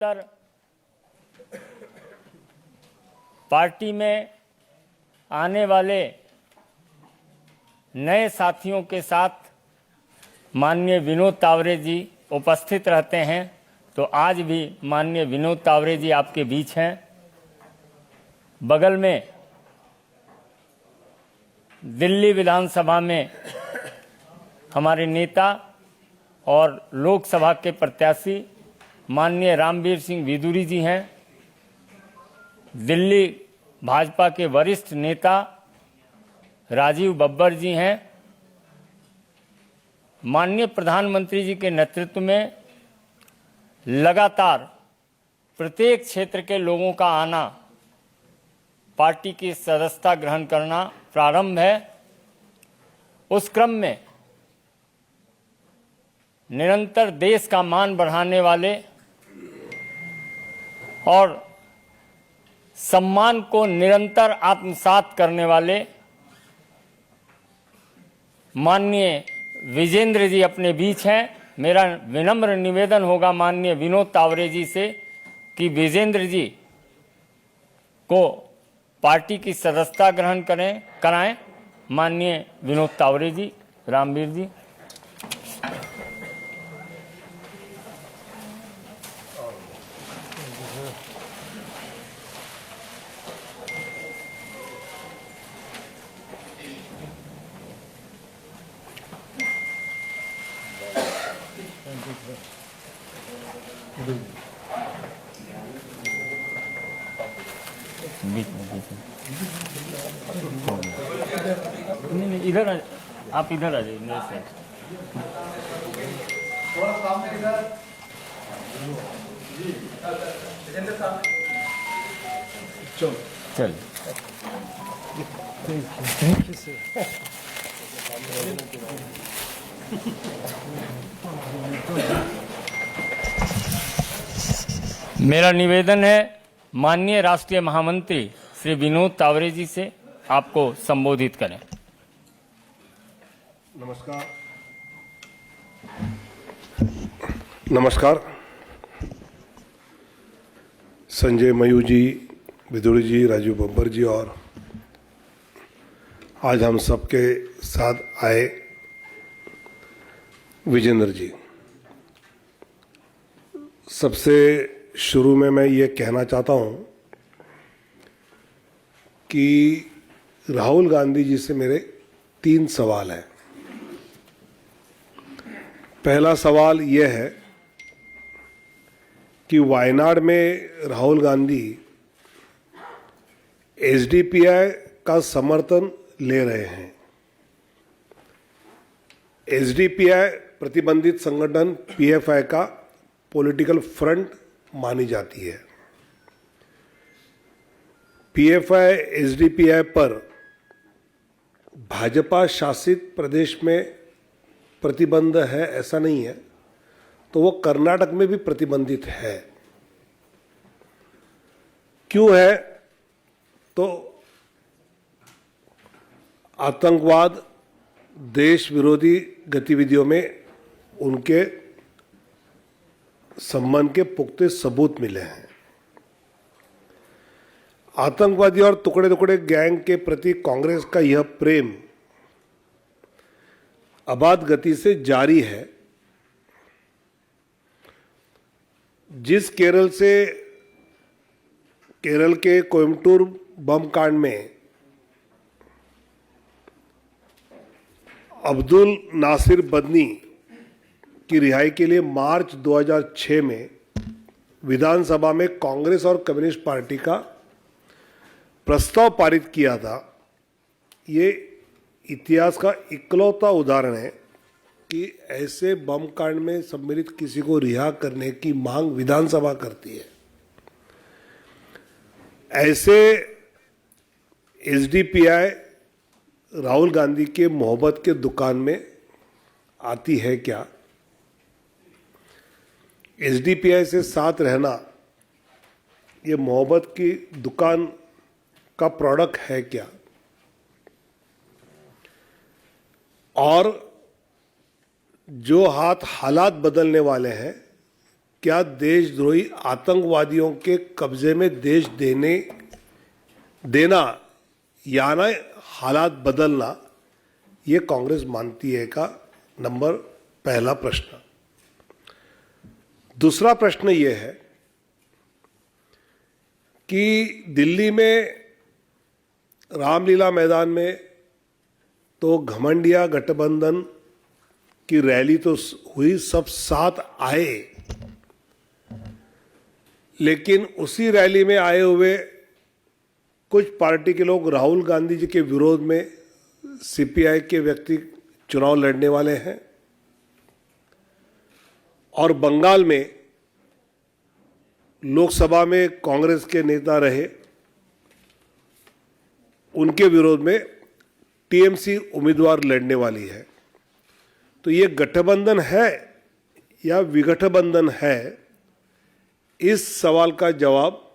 तर पार्टी में आने वाले नए साथियों के साथ माननीय विनोद तावरे जी उपस्थित रहते हैं, तो आज भी माननीय विनोद तावरे जी आपके बीच हैं। बगल में दिल्ली विधानसभा में हमारे नेता और लोकसभा के प्रत्याशी माननीय रामवीर सिंह विदुरी जी हैं। दिल्ली भाजपा के वरिष्ठ नेता राजीव बब्बर जी हैं। माननीय प्रधानमंत्री जी के नेतृत्व में लगातार प्रत्येक क्षेत्र के लोगों का आना, पार्टी की सदस्यता ग्रहण करना प्रारंभ है। उस क्रम में निरंतर देश का मान बढ़ाने वाले और सम्मान को निरंतर आत्मसात करने वाले माननीय विजेंद्र जी अपने बीच हैं। मेरा विनम्र निवेदन होगा माननीय विनोद तावरे जी से कि विजेंद्र जी को पार्टी की सदस्यता ग्रहण कराएं। माननीय विनोद तावरे जी, रामवीर जी। नहीं, इधर आप इधर आ जाइए मेरे साथ। थोड़ा सामने इधर चल चल मेरा निवेदन है माननीय राष्ट्रीय महामंत्री श्री विनोद तावरे जी से आपको संबोधित करें। नमस्कार। संजय मयूर जी, विदुरी जी, राजीव बब्बर जी और आज हम सबके साथ आए विजेंद्र जी। सबसे शुरू में मैं ये कहना चाहता हूँ कि राहुल गांधी जी से मेरे 3 सवाल हैं। पहला सवाल यह है कि वायनाड में राहुल गांधी एसडीपीआई का समर्थन ले रहे हैं। एसडीपीआई प्रतिबंधित संगठन पीएफआई का पॉलिटिकल फ्रंट मानी जाती है। पीएफआई एसडीपीआई पर भाजपा शासित प्रदेश में प्रतिबंध है ऐसा नहीं है, तो वो कर्नाटक में भी प्रतिबंधित है। क्यों है? तो आतंकवाद, देश विरोधी गतिविधियों में उनके संबंध के पुख्ते सबूत मिले हैं। आतंकवादी और टुकड़े टुकड़े गैंग के प्रति कांग्रेस का यह प्रेम अबाध गति से जारी है। जिस केरल के कोयम्बटूर बम कांड में अब्दुल नासिर बदनी की रिहाई के लिए मार्च 2006 में विधानसभा में कांग्रेस और कम्युनिस्ट पार्टी का प्रस्ताव पारित किया था, ये इतिहास का इकलौता उदाहरण है कि ऐसे बम कांड में सम्मिलित किसी को रिहा करने की मांग विधानसभा करती है। ऐसे एसडीपीआई राहुल गांधी के मोहब्बत के दुकान में आती है क्या? एसडीपीआई से साथ रहना ये मोहब्बत की दुकान का प्रोडक्ट है क्या? और जो हालात बदलने वाले हैं क्या देशद्रोही आतंकवादियों के कब्जे में देश देना या ना हालात बदलना ये कांग्रेस मानती है का नंबर पहला प्रश्न। दूसरा प्रश्न ये है कि दिल्ली में रामलीला मैदान में तो घमंडिया गठबंधन की रैली तो हुई, सब साथ आए, लेकिन उसी रैली में आए हुए कुछ पार्टी के लोग राहुल गांधी जी के विरोध में सीपीआई के व्यक्ति चुनाव लड़ने वाले हैं, और बंगाल में लोकसभा में कांग्रेस के नेता रहे, उनके विरोध में टीएमसी उम्मीदवार लड़ने वाली है। तो ये गठबंधन है या विगठबंधन है, इस सवाल का जवाब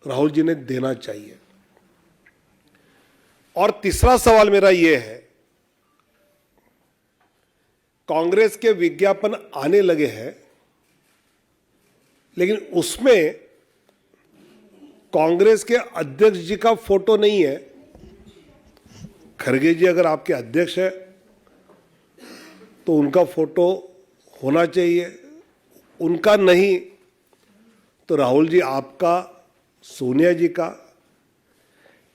राहुल जी ने देना चाहिए। और तीसरा सवाल मेरा यह है, कांग्रेस के विज्ञापन आने लगे हैं, लेकिन उसमें कांग्रेस के अध्यक्ष जी का फोटो नहीं है। खड़गे जी अगर आपके अध्यक्ष है तो उनका फोटो होना चाहिए, उनका नहीं तो राहुल जी आपका, सोनिया जी का।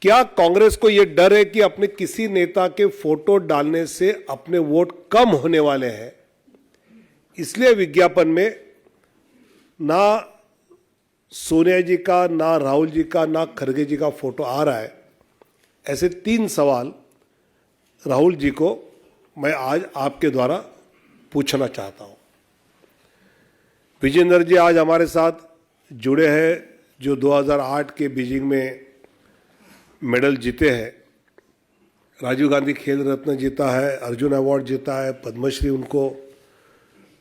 क्या कांग्रेस को यह डर है कि अपने किसी नेता के फोटो डालने से अपने वोट कम होने वाले हैं, इसलिए विज्ञापन में ना सोनिया जी का, ना राहुल जी का, ना खड़गे जी का फोटो आ रहा है? ऐसे 3 सवाल राहुल जी को मैं आज आपके द्वारा पूछना चाहता हूं। विजेंद्र जी आज हमारे साथ जुड़े हैं, जो 2008 के बीजिंग में मेडल जीते हैं, राजीव गांधी खेल रत्न जीता है, अर्जुन अवार्ड जीता है, पद्मश्री उनको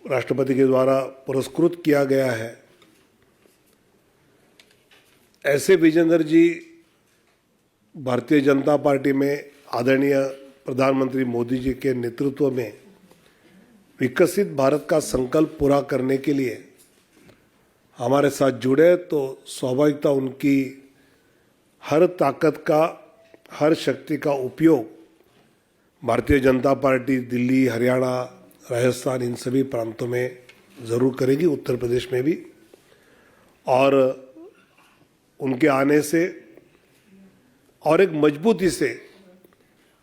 राष्ट्रपति के द्वारा पुरस्कृत किया गया है। ऐसे विजेंद्र जी भारतीय जनता पार्टी में आदरणीय प्रधानमंत्री मोदी जी के नेतृत्व में विकसित भारत का संकल्प पूरा करने के लिए हमारे साथ जुड़े, तो स्वाभाविकता उनकी हर ताकत का, हर शक्ति का उपयोग भारतीय जनता पार्टी दिल्ली, हरियाणा, राजस्थान, इन सभी प्रांतों में ज़रूर करेगी, उत्तर प्रदेश में भी। और उनके आने से और एक मजबूती से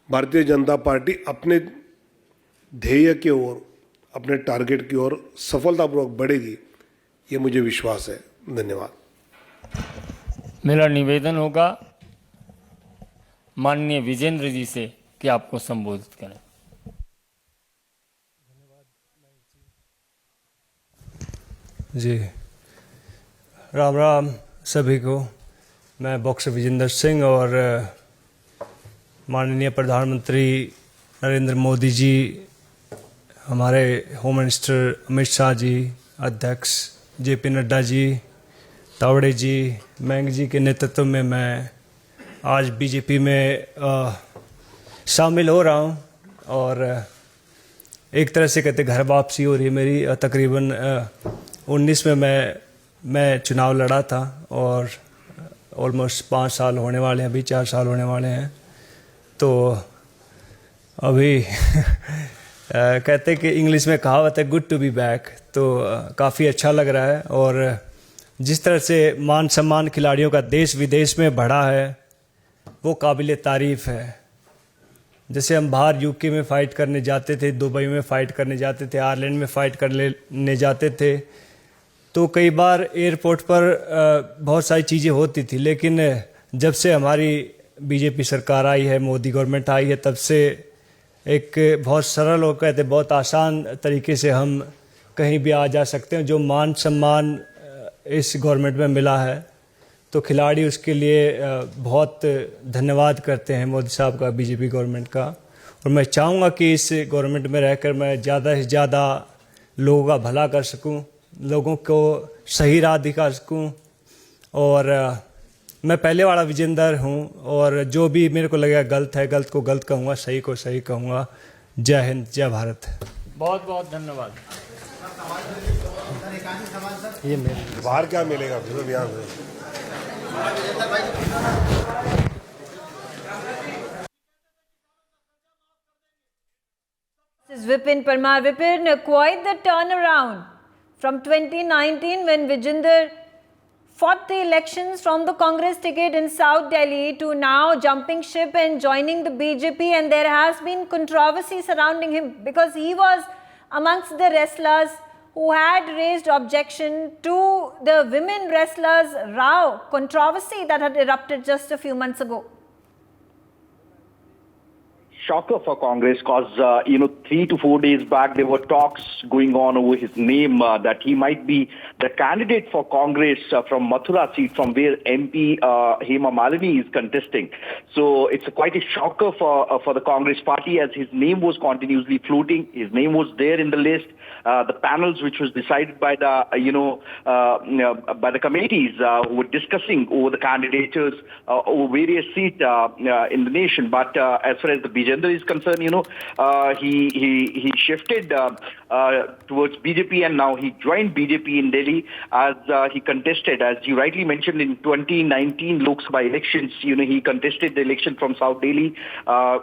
भारतीय जनता पार्टी अपने ध्येय की ओर, अपने टारगेट की ओर सफलतापूर्वक बढ़ेगी, ये मुझे विश्वास है। धन्यवाद। मेरा निवेदन होगा माननीय विजेंद्र जी से कि आपको संबोधित करें। जी, राम राम सभी को। मैं बॉक्सर विजेंद्र सिंह और माननीय प्रधानमंत्री नरेंद्र मोदी जी, हमारे होम मिनिस्टर अमित शाह जी, अध्यक्ष जेपी नड्डा जी, तावड़े जी, मैंग जी के नेतृत्व में मैं आज बीजेपी में शामिल हो रहा हूं, और एक तरह से कहते घर वापसी हो रही है मेरी। तकरीबन 19 में मैं चुनाव लड़ा था, और ऑलमोस्ट 5 साल होने वाले हैं, अभी 4 साल होने वाले हैं। तो अभी कहते कि इंग्लिश में कहावत है गुड टू बी बैक, तो काफ़ी अच्छा लग रहा है। और जिस तरह से मान सम्मान खिलाड़ियों का देश विदेश में बढ़ा है वो काबिल तारीफ़ है। जैसे हम बाहर यूके में फ़ाइट करने जाते थे, दुबई में फ़ाइट करने जाते थे, आयरलैंड में फ़ाइट करने जाते थे, तो कई बार एयरपोर्ट पर बहुत सारी चीज़ें होती थी। लेकिन जब से हमारी बीजेपी सरकार आई है, मोदी गवर्नमेंट आई है, तब से एक बहुत सरल और कहते बहुत आसान तरीके से हम कहीं भी आ जा सकते हैं। जो मान सम्मान इस गवर्नमेंट में मिला है, तो खिलाड़ी उसके लिए बहुत धन्यवाद करते हैं मोदी साहब का, बीजेपी गवर्नमेंट का। और मैं चाहूँगा कि इस गवर्नमेंट में रहकर मैं ज़्यादा से ज़्यादा लोगों का भला कर सकूँ, लोगों को सही राह दिखा सकूँ। और मैं पहले वाला विजेंदर हूँ, और जो भी मेरे को लगेगा गलत है, गलत को गलत कहूँगा, सही को सही कहूँगा। जय हिंद, जय भारत। बहुत बहुत धन्यवाद। ये मेरे बाहर क्या मिलेगा फिर अब यहाँ से? This is Vipin Parmar. Vipin, quite the turnaround from 2019 when Vijender fought the elections from the Congress ticket in South Delhi to now jumping ship and joining the BJP, and there has been controversy surrounding him because he was amongst the wrestlers who had raised objection to the women wrestlers' row controversy that had erupted just a few months ago. Shocker for Congress because, 3 to 4 days back, there were talks going on over his name that he might be the candidate for Congress from Mathura seat from where MP Hema Malini is contesting. So it's quite a shocker for the Congress party as his name was continuously floating. His name was there in the list. The panels which was decided by the, by the committees who were discussing over the candidatures over various seats in the nation. But as far as the Vijender is concerned, he shifted towards BJP and now he joined BJP in Delhi as he contested, as you rightly mentioned, in 2019 Lok Sabha elections. He contested the election from South Delhi.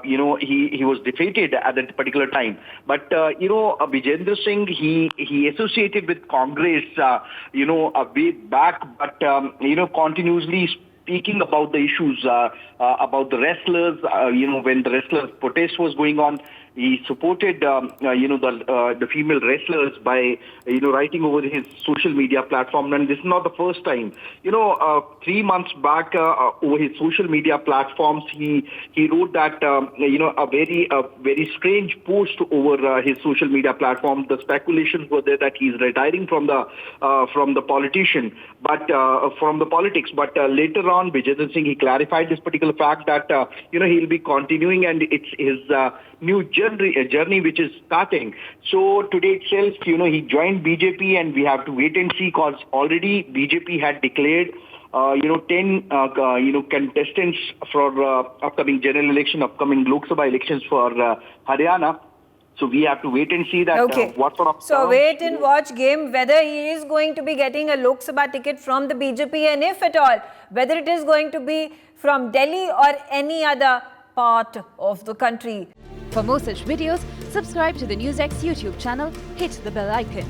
He was defeated at that particular time. But, Vijender Singh, he associated with Congress, a way back, but, continuously speaking about the issues, about the wrestlers, when the wrestlers' protest was going on, he supported, the female wrestlers by, writing over his social media platform. And this is not the first time. 3 months back, over his social media platforms, he wrote that, a very strange post over his social media platform. The speculations were there that he's retiring from the politician, but from the politics. But later on, Vijender Singh, he clarified this particular fact that, he'll be continuing and it's his new journey which is starting. So today itself, he joined BJP and we have to wait and see because already BJP had declared 10 contestants for upcoming general election, upcoming Lok Sabha elections for Haryana. So we have to wait and see that what sort of... So wait and watch game whether he is going to be getting a Lok Sabha ticket from the BJP, and if at all, whether it is going to be from Delhi or any other part of the country. For more such videos, subscribe to the NewsX YouTube channel, hit the bell icon.